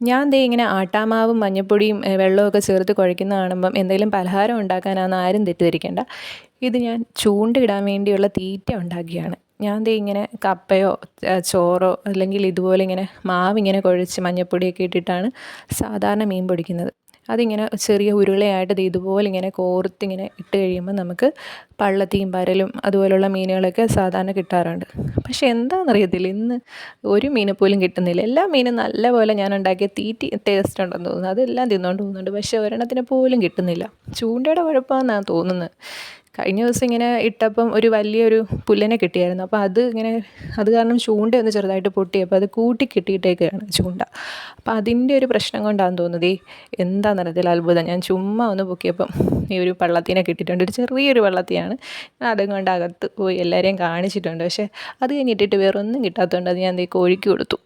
ഞാൻ ദേ ഇങ്ങനെ ആട്ടാമാവും മഞ്ഞപ്പൊടിയും വെള്ളമൊക്കെ ചേർത്ത് കുഴയ്ക്കുന്ന കാണുമ്പം എന്തെങ്കിലും പലഹാരം ഉണ്ടാക്കാനാണെന്ന് ആരും തെറ്റിദ്ധരിക്കേണ്ട. ഇത് ഞാൻ ചൂണ്ടയിടാൻ വേണ്ടിയുള്ള തീറ്റ ഉണ്ടാക്കിയാണ്. ഞാൻ ദേ ഇങ്ങനെ കപ്പയോ ചോറോ അല്ലെങ്കിൽ ഇതുപോലെ ഇങ്ങനെ മാവിങ്ങനെ കുഴച്ച് മഞ്ഞപ്പൊടിയൊക്കെ ഇട്ടിട്ടാണ് സാധാരണ മീൻ പൊടിക്കുന്നത്. അതിങ്ങനെ ചെറിയ ഉരുളയായിട്ട് ദേ ഇതുപോലെ ഇങ്ങനെ കോർത്തിങ്ങനെ ഇട്ട് കഴിയുമ്പോൾ നമുക്ക് പള്ളത്തിയും പരലും അതുപോലുള്ള മീനുകളൊക്കെ സാധാരണ കിട്ടാറുണ്ട്. പക്ഷെ എന്താണെന്നറിയത്തില്ല, ഇന്ന് ഒരു മീനെ പോലും കിട്ടുന്നില്ല. എല്ലാ മീനും നല്ലപോലെ ഞാൻ ഉണ്ടാക്കിയ ടേസ്റ്റ് ഉണ്ടെന്ന് തോന്നുന്നു. അതെല്ലാം തിന്നുകൊണ്ട് പോകുന്നുണ്ട്. പക്ഷെ ഒരെണ്ണത്തിനെ പോലും കിട്ടുന്നില്ല. ചൂണ്ടയുടെ കുഴപ്പമാണെന്നാണ് തോന്നുന്നത്. കഴിഞ്ഞ ദിവസം ഇങ്ങനെ ഇട്ടപ്പം ഒരു വലിയൊരു പുല്ലിനെ കിട്ടിയായിരുന്നു. അപ്പോൾ അത് കാരണം ചൂണ്ടയൊന്ന് ചെറുതായിട്ട് പൊട്ടിയപ്പോൾ അത് കൂട്ടി കിട്ടിയിട്ടേക്കാണ് ചൂണ്ട. അപ്പോൾ അതിൻ്റെ ഒരു പ്രശ്നം കൊണ്ടാണെന്ന് തോന്നുന്നത്. എന്താണെന്നറിയത്തില്ല, അത്ഭുതം. ഞാൻ ചുമ്മാ ഒന്ന് പൊക്കിയപ്പം ഈ ഒരു പള്ളത്തിനെ കിട്ടിയിട്ടുണ്ട്. ഒരു ചെറിയൊരു പള്ളത്തിയാണ്. അതും കൊണ്ട് അകത്ത് പോയി എല്ലാവരെയും കാണിച്ചിട്ടുണ്ട്. പക്ഷേ അത് കഴിഞ്ഞിട്ടിട്ട് വേറൊന്നും കിട്ടാത്തതുകൊണ്ട് അത് ഞാൻ കോഴിക്ക് കൊടുത്തു.